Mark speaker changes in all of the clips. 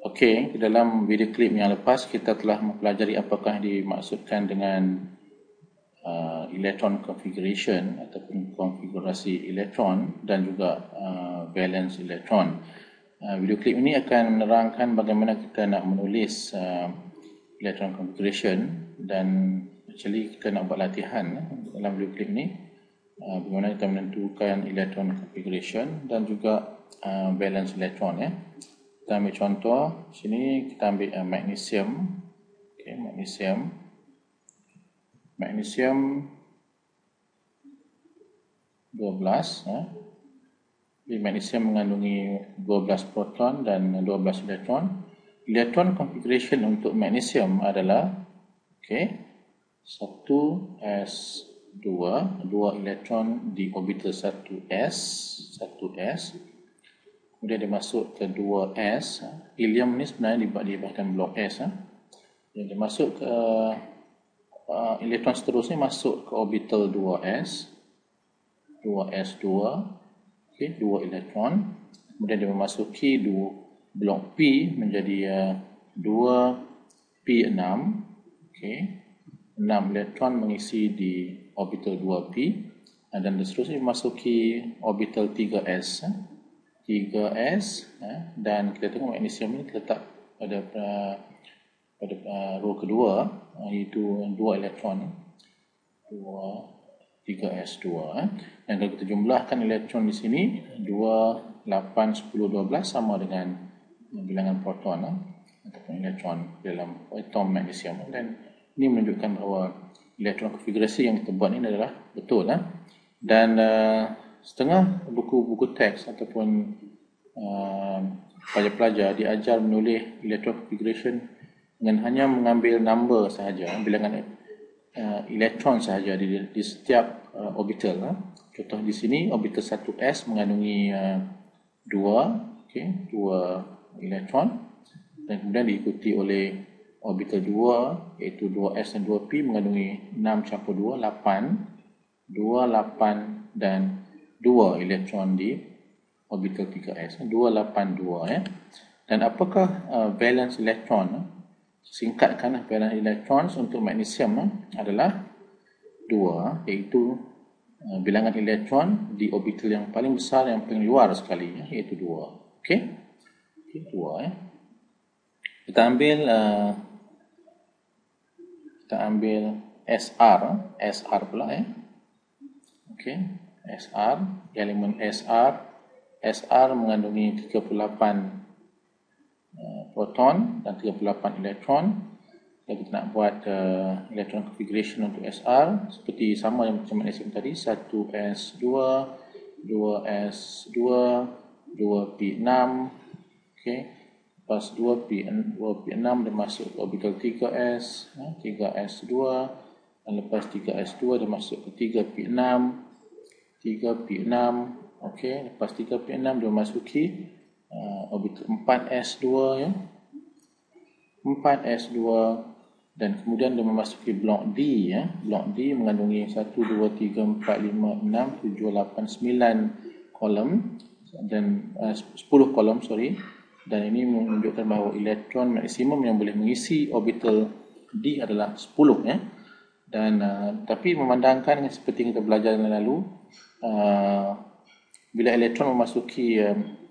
Speaker 1: Okey, di dalam video klip yang lepas kita telah mempelajari apakah yang dimaksudkan dengan electron configuration ataupun konfigurasi elektron dan juga valence elektron. Video klip ini akan menerangkan bagaimana kita nak menulis electron configuration, dan actually kita nak buat latihan dalam video klip ini bagaimana kita menentukan electron configuration dan juga valence elektron ya. Kita ambil contoh sini, kita ambil magnesium. Okay, magnesium 12 ya. Jadi magnesium mengandungi 12 proton dan 12 elektron. Electron configuration untuk magnesium adalah 1s2, 2 elektron di orbital 1s. Kemudian dia masuk ke 2s. Helium ni sebenarnya dibahkan blok S. Dia masuk ke elektron seterusnya masuk ke orbital 2s. 2s2. Okey, 2 elektron. Kemudian dia memasuki blok P menjadi 2p6. Okey. 6 elektron mengisi di orbital 2p, dan seterusnya memasuki orbital 3s. 3s dan kita tengok magnesium ini terletak pada row kedua, iaitu 2 elektron 3s2. Dan kalau kita jumlahkan elektron di sini 2, 8, 10, 12 sama dengan bilangan proton ataupun elektron dalam atom magnesium. Dan ini menunjukkan bahawa elektron konfigurasi yang kita buat ini adalah betul. Dan setengah buku-buku teks ataupun pelajar-pelajar diajar menulis electron configuration dengan hanya mengambil number sahaja, bilangan elektron sahaja di setiap orbital. Contoh di sini orbital 1s mengandungi 2 elektron, dan kemudian diikuti oleh orbital 2 iaitu 2s dan 2p mengandungi 6 campur 2, 8, 2, 8 dan 2 elektron di orbital 3s, 282 ya. Dan apakah valence elektron? Singkatkan, valence elektron untuk magnesium adalah 2, iaitu bilangan elektron di orbital yang paling besar, yang paling luar sekali ya, iaitu 2. Okey. 2 ya. Kita ambil SR pula ya. Okey. SR, elemen SR mengandungi 38 proton dan 38 elektron. Kalau kita nak buat electron configuration untuk SR, seperti sama yang macam magnesium tadi, 1s2, 2s2, 2p6. Okey. Lepas 2p6 dia masuk ke orbital 3s, 3s2, dan lepas 3s2 dia masuk ke 3p6. Okey, lepas 3p6 dia masuki orbital 4s2 ya. 4s2, dan kemudian dia memasuki blok D ya. Blok D mengandungi 1 2 3 4 5 6 7 8 9 kolom dan 10 kolom, Dan ini menunjukkan bahawa elektron maksimum yang boleh mengisi orbital D adalah 10 ya. Dan tapi memandangkan seperti yang kita belajar yang lalu, bila elektron memasuki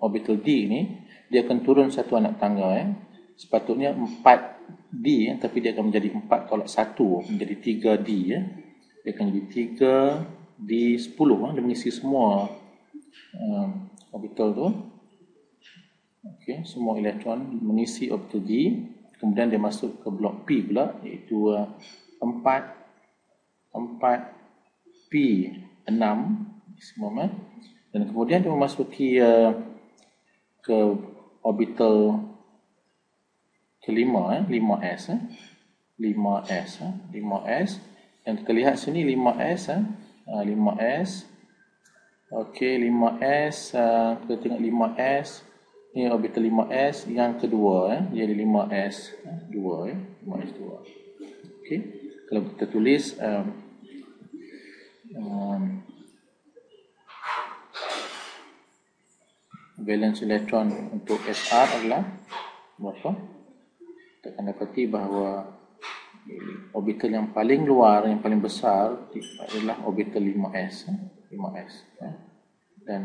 Speaker 1: orbital D ini, dia akan turun satu anak tangga ya. Sepatutnya 4D ya, tapi dia akan menjadi 4 tolak 1, menjadi 3D ya. Dia akan jadi 3D10 dia mengisi semua orbital tu. Okey, semua elektron mengisi orbital D. Kemudian dia masuk ke blok P pula, iaitu 4p6 maksimum. Dan kemudian dia memasuki ke orbital kelima 5s. 5s. Dan kita lihat sini 5s. 5s. Okey, 5s. Kita tengok 5s. Ini orbital 5s yang kedua jadi 5s 2 ya. 5s 2. Okey. Kalau kita tulis valence elektron untuk SR adalah berapa? Kita akan dapati bahawa orbital yang paling luar, yang paling besar adalah orbital 5s. Dan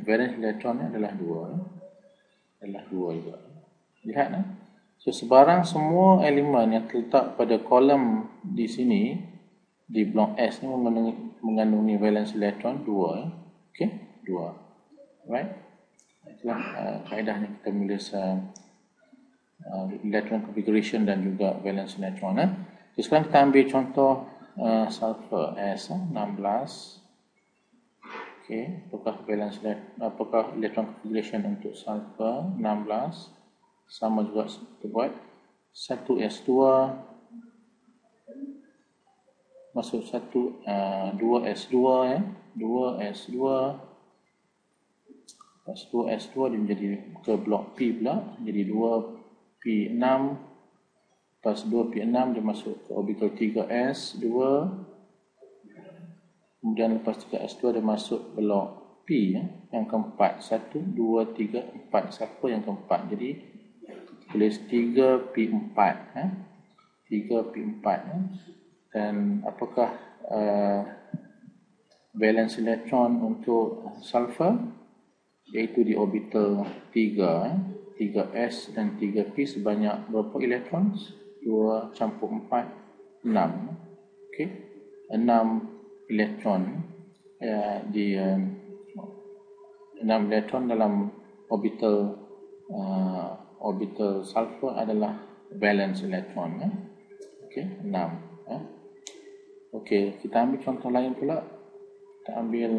Speaker 1: valence elektron adalah 2. Adalah 2 juga. Lihat So sebarang semua elemen yang terletak pada kolom di sini, di blok S ni mengandungi valence elektron 2. Okey, 2. Right? Itulah kaedahnya kita menulis electron configuration dan juga valence elektron. So sekarang kita ambil contoh sulfur S16. Okey, apakah electron configuration untuk sulfur 16? Sama juga kita buat 1s2 masuk 2s2 2s2 lepas 2s2 dia menjadi ke blok P pula, jadi 2p6, lepas 2p6 dia masuk ke orbital 3s2, kemudian lepas 3s2 dia masuk blok P yang keempat, 1, 2, 3, 4. Siapa yang keempat? Jadi tulis 3p4 3p4 dan apakah valence elektron untuk sulfur, iaitu di orbital 3 3s dan 3p sebanyak berapa elektron? 2 campur 4 6. Okey, 6 elektron di 6 elektron dalam orbital sulfur adalah valence elektron. Okey, 6. Okey, kita ambil contoh lain pula. Kita ambil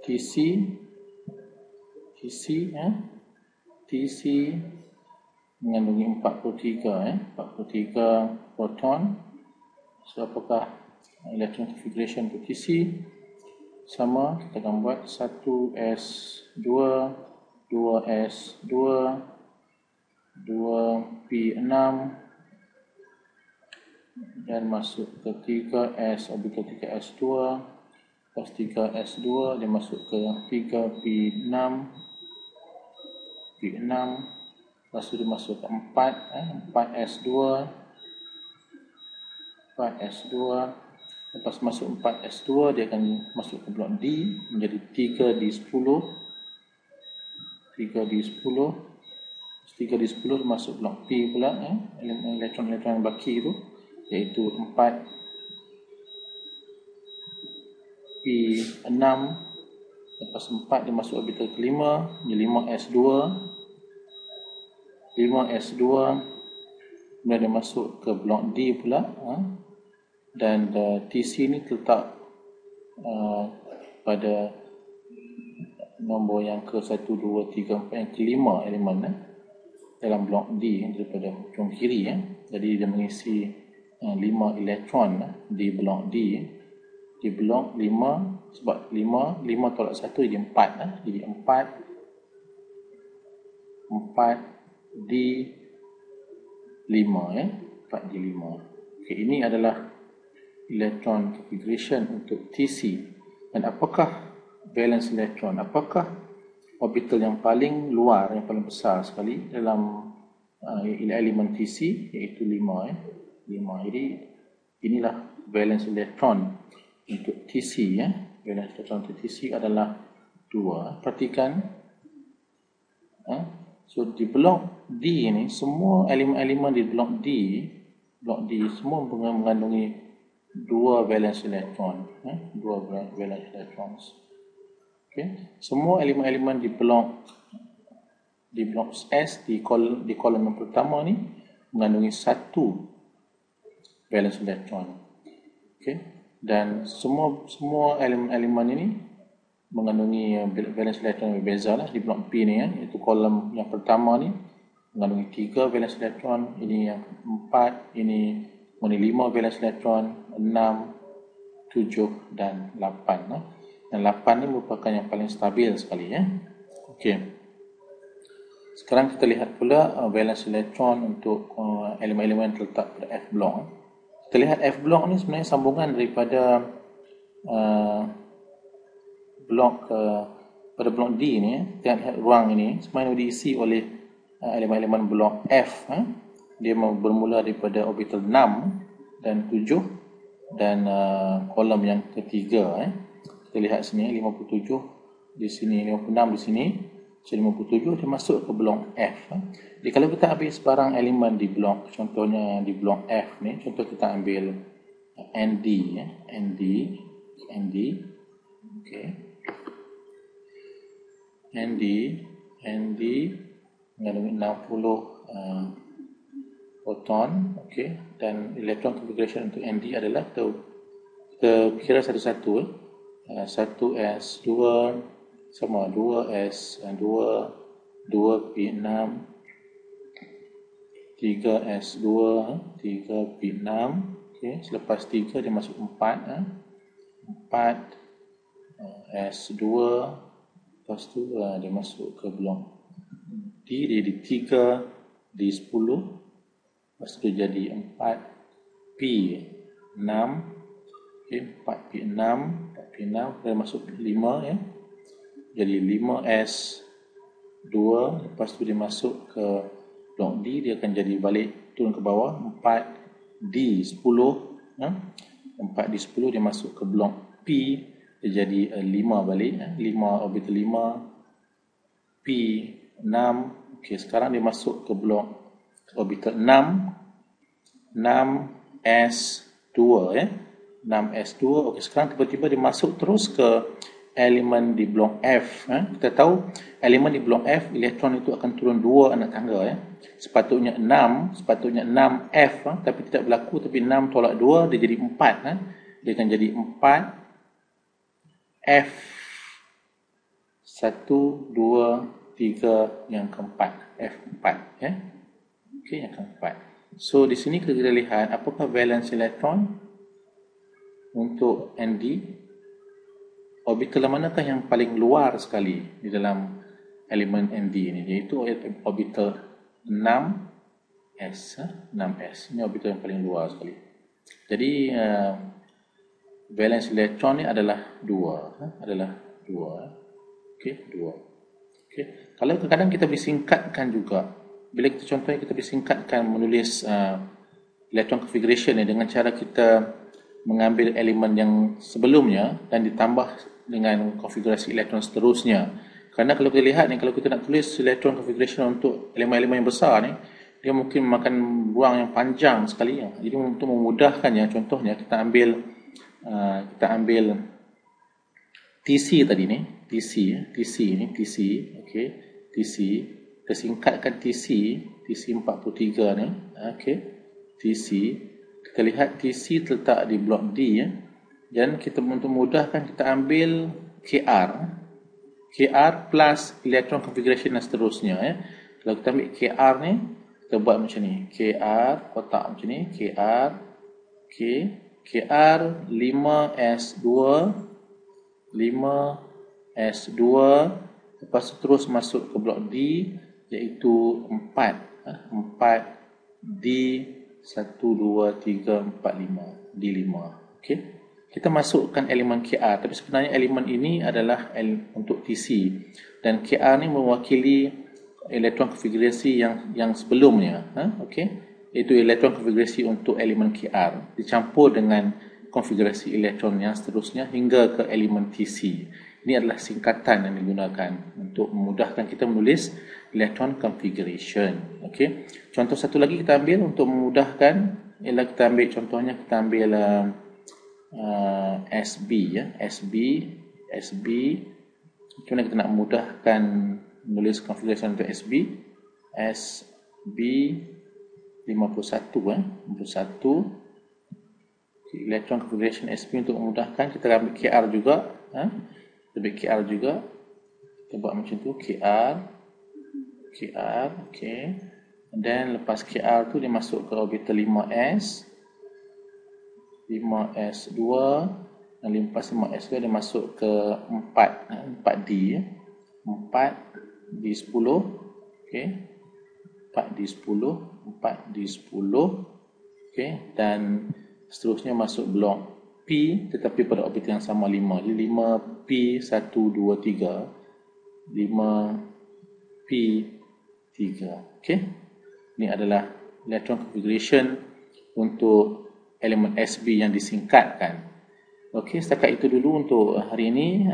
Speaker 1: TC mengandungi 43 proton. So apakah electron configuration untuk TC? Sama, kita akan buat 1s2 2s2 2p6 dan masuk ke 3s orbital 3s2, lepas 3s2 dia masuk ke 3p6 lepas tu dia masuk ke 4s2 lepas masuk 4s2 dia akan masuk ke blok D menjadi 3d10 3d10 masuk blok P pula, elektron-elektron yang baki tu, iaitu 4p6, lepas 4 dia masuk orbital kelima, 5s2 kemudian dia masuk ke blok D pula, dan TC ni terletak pada nombor yang ke 1, 2, 3, 4, yang kelima elemen dalam blok D daripada hujung kiri. Jadi dia mengisi 5 elektron di blok D. Di blok 5, sebab 5 tolak 1 jadi 4. Jadi 4D5 4D5. Okay, ini adalah electron configuration untuk TC. Dan apakah valence elektron? Apakah orbital yang paling luar, yang paling besar sekali dalam elemen TC, iaitu 5. Jadi inilah valence elektron untuk TC. Valence elektron untuk TC adalah 2. Perhatikan, so di blok D ini, semua elemen-elemen di blok D semua mengandungi 2 valence elektron. 2 valence electrons. Okay. Semua elemen-elemen di blok S, di kolom yang pertama ni mengandungi 1 valence elektron. Okay. Dan semua elemen-elemen ini mengandungi valence elektron yang berbeza lah. Di blok P ni, iaitu kolom yang pertama ni mengandungi 3 valence elektron, ini yang 4, ini mengandungi 5 valence elektron, 6, 7 dan 8. Dan 8 ni merupakan yang paling stabil sekali. Okey. Sekarang kita lihat pula valence elektron untuk elemen-elemen yang terletak pada F block. Kita lihat F block ni sebenarnya sambungan daripada blok pada blok D ni, kita lihat ruang ini sebenarnya diisi oleh elemen-elemen blok F. Dia bermula daripada orbital 6 dan 7 dan kolom yang ketiga. Kita lihat sini 57 di sini, 56 di sini, 57 dia masuk ke blok F. Jadi kalau kita ambil sebarang elemen di blok, contohnya di blok F ni, contoh kita ambil ND, ND, okay. ND mengandungi 60 proton, okay. Dan electron configuration untuk ND adalah kita kira satu-satu. 1s2 sama 2s2, 2p6, 3s2, 3p6, okay. Selepas 3 dia masuk 4, 4s2, lepas tu dia masuk ke blok D, dia jadi 3 D10, lepas tu jadi 4p6, okay. 4p6 dia masuk 5, ya. Jadi 5s2, lepas tu dia masuk ke blok D, dia akan jadi balik turun ke bawah 4d10, 4d10 dia masuk ke blok P, dia jadi 5 balik, 5 orbital 5 P6. Okey, sekarang dia masuk ke blok orbital 6 6s2, ya. 6s2. Okey, sekarang tiba-tiba dia masuk terus ke elemen di blok F. Kita tahu elemen di blok F, elektron itu akan turun 2 anak tangga, ya. Sepatutnya 6F, tapi tidak berlaku, tapi 6 tolak 2 dia jadi 4. Dia akan jadi 4F 1, 2, 3 yang keempat, F4, ya. Okey, yang keempat. So di sini kita lihat apakah valence elektron untuk ND. Orbital manakah yang paling luar sekali di dalam elemen ND ini, iaitu orbital 6s. 6s ini orbital yang paling luar sekali. Jadi valence elektron ini adalah 2, okey, 2. Okey, kalau kadang-kadang kita disingkatkan juga, bila kita contohnya kita disingkatkan menulis electron configuration ni dengan cara kita mengambil elemen yang sebelumnya dan ditambah dengan konfigurasi elektron seterusnya. Kerana kalau kita lihat ni, kalau kita nak tulis electron configuration untuk elemen-elemen yang besar ni, dia mungkin memakan ruang yang panjang sekali, ya. Jadi untuk memudahkannya, contohnya kita ambil TC tadi ni, TC, okey, TC, kita singkatkan TC 43 ni, okey, TC. Kita lihat TC terletak di blok D, ya. Dan kita untuk memudahkan kita ambil KR plus electron configuration dan seterusnya, ya. Kalau kita ambil KR ni, kita buat macam ni, KR kotak macam ni, KR, okay. KR 5s2, lepas terus masuk ke blok D, iaitu 4D1, 2, 3, 4, 5, D5. Okay. Kita masukkan elemen KR, tapi sebenarnya elemen ini adalah untuk TC, dan KR ni mewakili elektron konfigurasi yang sebelumnya, okay. Itu elektron konfigurasi untuk elemen KR dicampur dengan konfigurasi elektron yang seterusnya hingga ke elemen TC. Ini adalah singkatan yang digunakan untuk memudahkan kita menulis electron configuration. Okay. Contoh satu lagi kita ambil untuk memudahkan, ialah kita ambil contohnya, kita ambil SB, ya. SB. Macam mana kita nak memudahkan menulis configuration untuk SB? SB 51, 51. Electron configuration SB untuk memudahkan, kita ambil KR juga, kita ambil KR juga, kita buat macam tu, KR, okay. Dan lepas KR tu dia masuk ke orbital 5s, 5s2, dan lepas 5s2 dia masuk ke 4D, 4D10, okay. 4D10, okay. Dan seterusnya masuk blok P, tetapi pada orbital yang sama 5. Jadi 5P1, 2, 3. 5P3. Okey. Ini adalah electron configuration untuk elemen SB yang disingkatkan. Okey, setakat itu dulu untuk hari ini.